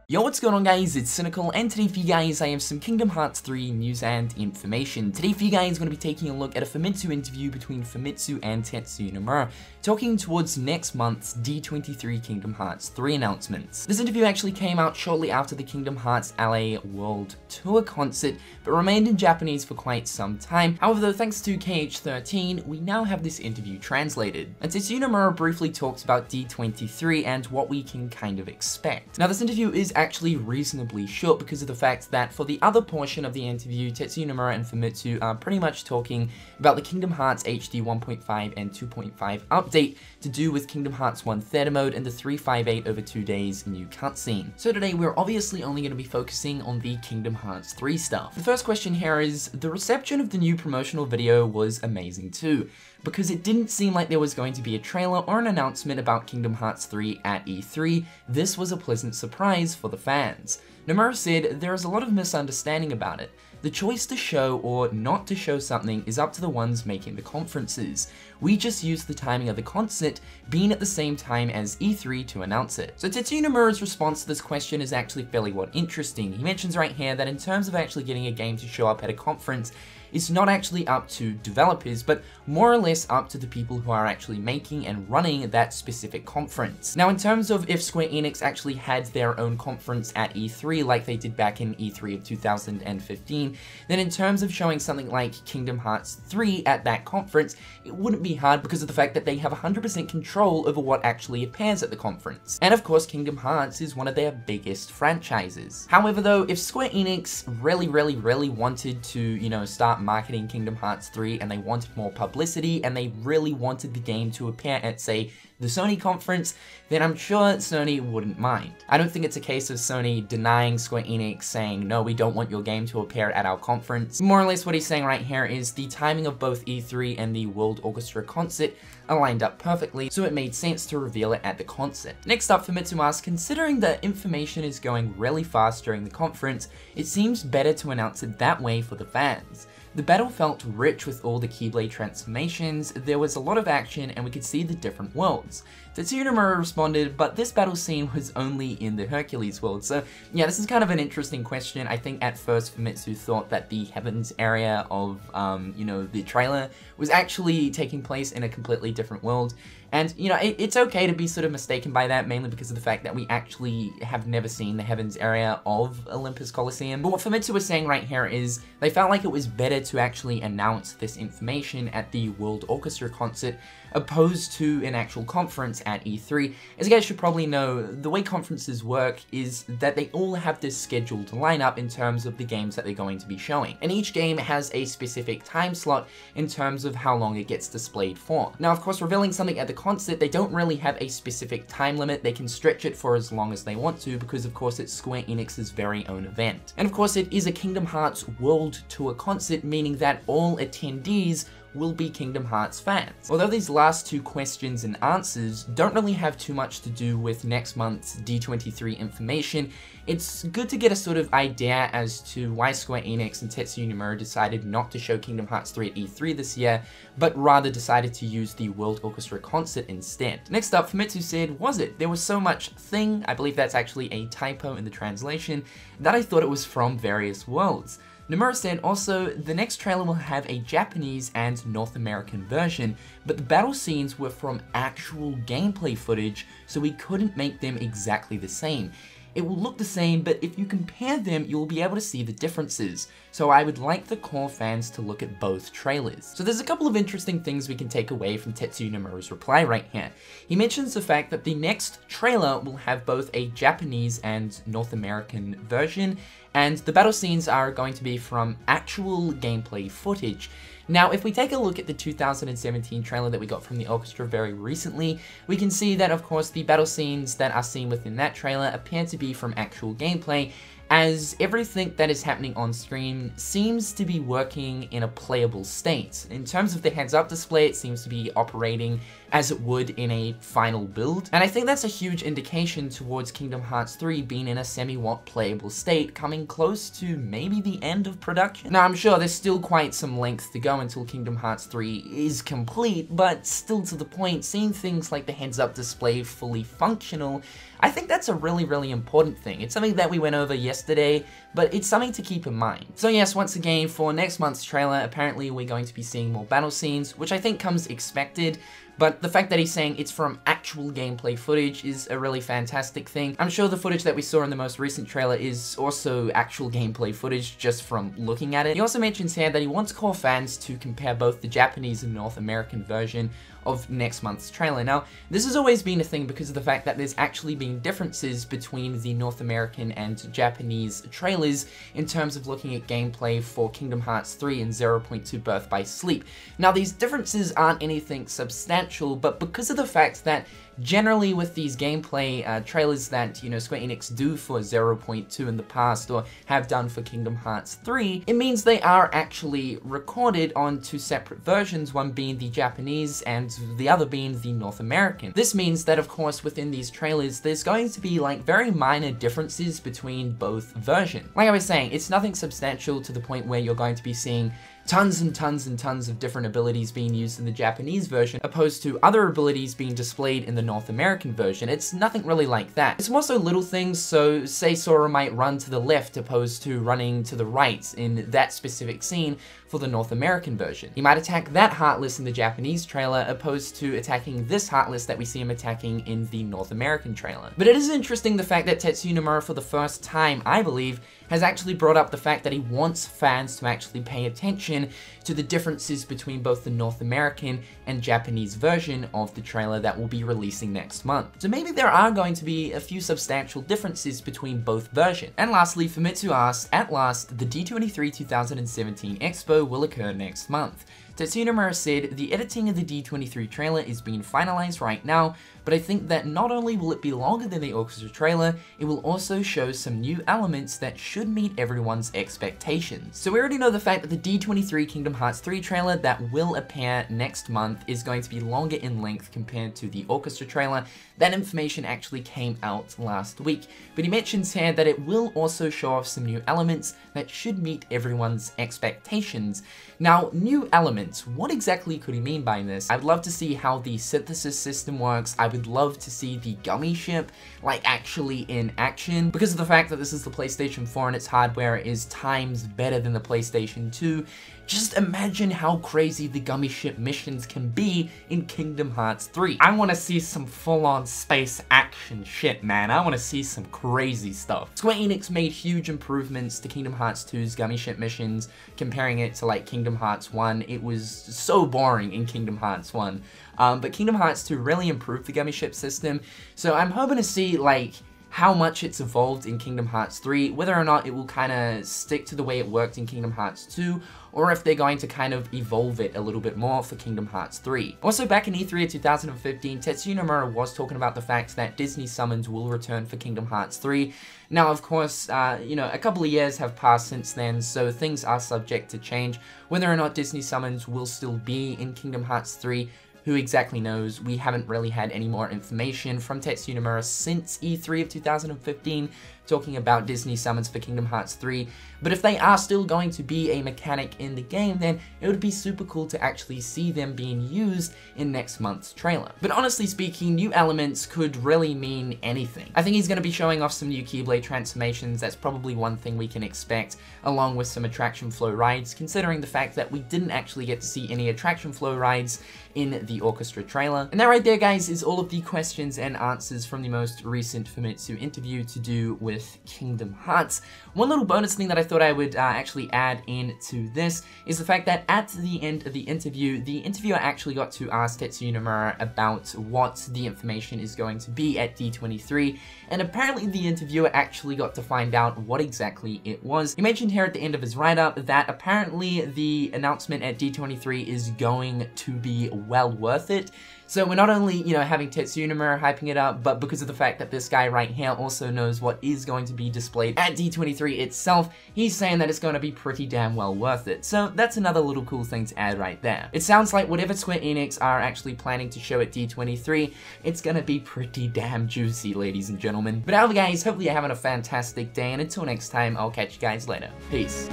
Yo, what's going on guys, it's Cynical, and today for you guys I have some Kingdom Hearts 3 news and information. Today for you guys I'm going to be taking a look at a Famitsu interview between Famitsu and Tetsuya Nomura, talking towards next month's D23 Kingdom Hearts 3 announcements. This interview actually came out shortly after the Kingdom Hearts LA World Tour concert, but remained in Japanese for quite some time. However, though, thanks to KH13, we now have this interview translated. And Tetsuya Nomura briefly talks about D23 and what we can kind of expect. Now, this interview is actually reasonably short because of the fact that for the other portion of the interview, Tetsuya Nomura and Famitsu are pretty much talking about the Kingdom Hearts HD 1.5 and 2.5 update to do with Kingdom Hearts 1 Theater Mode and the 358 over 2 days new cutscene. So today we're obviously only going to be focusing on the Kingdom Hearts 3 stuff. The first question here is, the reception of the new promotional video was amazing too, because it didn't seem like there was going to be a trailer or an announcement about Kingdom Hearts 3 at E3. This was a pleasant surprise for the fans. Nomura said, there is a lot of misunderstanding about it. The choice to show or not to show something is up to the ones making the conferences. We just used the timing of the concert being at the same time as E3 to announce it. So Tetsuya Nomura's response to this question is actually fairly interesting. He mentions right here that in terms of actually getting a game to show up at a conference, it's not actually up to developers, but more or less up to the people who are actually making and running that specific conference. Now, in terms of if Square Enix actually had their own conference at E3 like they did back in E3 of 2015, then in terms of showing something like Kingdom Hearts 3 at that conference, it wouldn't be hard because of the fact that they have 100% control over what actually appears at the conference. And of course, Kingdom Hearts is one of their biggest franchises. However though, if Square Enix really wanted to, start marketing Kingdom Hearts 3 and they wanted more publicity and they really wanted the game to appear at, say, the Sony conference, then I'm sure Sony wouldn't mind. I don't think it's a case of Sony denying Square Enix saying, no, we don't want your game to appear at our conference. More or less what he's saying right here is the timing of both E3 and the World Orchestra concert are lined up perfectly, so it made sense to reveal it at the concert. Next up, Famitsu asks, considering that information is going really fast during the conference, it seems better to announce it that way for the fans. The battle felt rich with all the Keyblade transformations, there was a lot of action, and we could see the different worlds. Tetsuya Nomura responded, but this battle scene was only in the Hercules world. So yeah, this is kind of an interesting question. I think at first Famitsu thought that the Heavens area of, the trailer was actually taking place in a completely different world. And, it's okay to be sort of mistaken by that, mainly because of the fact that we actually have never seen the Heavens area of Olympus Coliseum. But what Famitsu was saying right here is, they felt like it was better to actually announce this information at the World Orchestra concert, opposed to an actual conference at E3. As you guys should probably know, the way conferences work is that they all have this scheduled lineup in terms of the games that they're going to be showing. And each game has a specific time slot in terms of how long it gets displayed for. Now, of course, revealing something at the concert, they don't really have a specific time limit. They can stretch it for as long as they want to because, of course, it's Square Enix's very own event. And of course, it is a Kingdom Hearts World Tour concert, meaning that all attendees will be Kingdom Hearts fans. Although these last two questions and answers don't really have too much to do with next month's D23 information, it's good to get a sort of idea as to why Square Enix and Tetsuya Nomura decided not to show Kingdom Hearts 3 at E3 this year, but rather decided to use the World Orchestra concert instead. Next up, Famitsu said, was it? There was so much thing, I believe that's actually a typo in the translation, that I thought it was from various worlds. Nomura said also, the next trailer will have a Japanese and North American version, but the battle scenes were from actual gameplay footage, so we couldn't make them exactly the same. It will look the same, but if you compare them, you'll be able to see the differences. So I would like the core fans to look at both trailers. So there's a couple of interesting things we can take away from Tetsuya Nomura's reply right here. He mentions the fact that the next trailer will have both a Japanese and North American version, and the battle scenes are going to be from actual gameplay footage. Now, if we take a look at the 2017 trailer that we got from the orchestra very recently, we can see that, of course, the battle scenes that are seen within that trailer appear to be from actual gameplay, as everything that is happening on screen seems to be working in a playable state. In terms of the heads-up display, it seems to be operating as it would in a final build, and I think that's a huge indication towards Kingdom Hearts 3 being in a semi-watt playable state, coming close to maybe the end of production. Now, I'm sure there's still quite some length to go until Kingdom Hearts 3 is complete, but still to the point, seeing things like the heads-up display fully functional, I think that's a really important thing. It's something that we went over yesterday, but it's something to keep in mind. So yes, once again, for next month's trailer, apparently we're going to be seeing more battle scenes, which I think comes expected, but the fact that he's saying it's from actual gameplay footage is a really fantastic thing. I'm sure the footage that we saw in the most recent trailer is also actual gameplay footage just from looking at it. He also mentions here that he wants core fans to compare both the Japanese and North American version of next month's trailer. Now, this has always been a thing because of the fact that there's actually been differences between the North American and Japanese trailers in terms of looking at gameplay for Kingdom Hearts 3 and 0.2 Birth by Sleep. Now, these differences aren't anything substantial, but because of the fact that generally with these gameplay trailers that, you know, Square Enix do for 0.2 in the past or have done for Kingdom Hearts 3, it means they are actually recorded on two separate versions, one being the Japanese and the other being the North American. This means that, of course, within these trailers, there's going to be like very minor differences between both versions. Like I was saying, it's nothing substantial to the point where you're going to be seeing tons and tons of different abilities being used in the Japanese version, opposed to other abilities being displayed in the North American version. It's nothing really like that. It's more so little things, so say Sora might run to the left opposed to running to the right in that specific scene for the North American version. He might attack that Heartless in the Japanese trailer opposed to attacking this Heartless that we see him attacking in the North American trailer. But it is interesting the fact that Tetsuya Nomura, for the first time, I believe, has actually brought up the fact that he wants fans to actually pay attention to the differences between both the North American and Japanese version of the trailer that will be releasing next month. So maybe there are going to be a few substantial differences between both versions. And lastly, Famitsu asked, at last, the D23 2017 Expo will occur next month. Tetsuya Nomura said, the editing of the D23 trailer is being finalized right now, but I think that not only will it be longer than the orchestra trailer, it will also show some new elements that should meet everyone's expectations. So we already know the fact that the D23 Kingdom Hearts 3 trailer that will appear next month is going to be longer in length compared to the orchestra trailer. That information actually came out last week, but he mentions here that it will also show off some new elements that should meet everyone's expectations. Now, new elements, what exactly could he mean by this? I'd love to see how the synthesis system works. I would love to see the gummy ship, like, actually in action. Because of the fact that this is the PlayStation 4 and its hardware is times better than the PlayStation 2, just imagine how crazy the gummy ship missions can be in Kingdom Hearts 3. I want to see some full-on space action shit, man. I want to see some crazy stuff. Square Enix made huge improvements to Kingdom Hearts 2's gummy ship missions, comparing it to like Kingdom Hearts 1. It was so boring in Kingdom Hearts 1. But Kingdom Hearts 2 really improved the gummy ship system, so I'm hoping to see like how much it's evolved in Kingdom Hearts 3, whether or not it will kind of stick to the way it worked in Kingdom Hearts 2, or if they're going to kind of evolve it a little bit more for Kingdom Hearts 3. Also, back in E3 of 2015, Tetsuya Nomura was talking about the fact that Disney Summons will return for Kingdom Hearts 3. Now, of course, you know, a couple of years have passed since then, so things are subject to change. Whether or not Disney Summons will still be in Kingdom Hearts 3, who exactly knows? We haven't really had any more information from Tetsuya Nomura since E3 of 2015, talking about Disney Summons for Kingdom Hearts 3, but if they are still going to be a mechanic in the game, then it would be super cool to actually see them being used in next month's trailer. But honestly speaking, new elements could really mean anything. I think he's going to be showing off some new Keyblade transformations. That's probably one thing we can expect, along with some attraction flow rides, considering the fact that we didn't actually get to see any attraction flow rides in the orchestra trailer. And that right there, guys, is all of the questions and answers from the most recent Famitsu interview to do with Kingdom Hearts. One little bonus thing that I thought I would actually add into this is the fact that at the end of the interviewer actually got to ask Tetsuya Nomura about what the information is going to be at D23, and apparently the interviewer actually got to find out what exactly it was. He mentioned here at the end of his write-up that apparently the announcement at D23 is going to be well worth it. So we're not only, you know, having Tetsuya Nomura hyping it up, but because of the fact that this guy right here also knows what is going to be displayed at D23 itself, he's saying that it's going to be pretty damn well worth it. So that's another little cool thing to add right there. It sounds like whatever Square Enix are actually planning to show at D23, it's gonna be pretty damn juicy, ladies and gentlemen. But anyway guys, hopefully you're having a fantastic day, and until next time, I'll catch you guys later. Peace.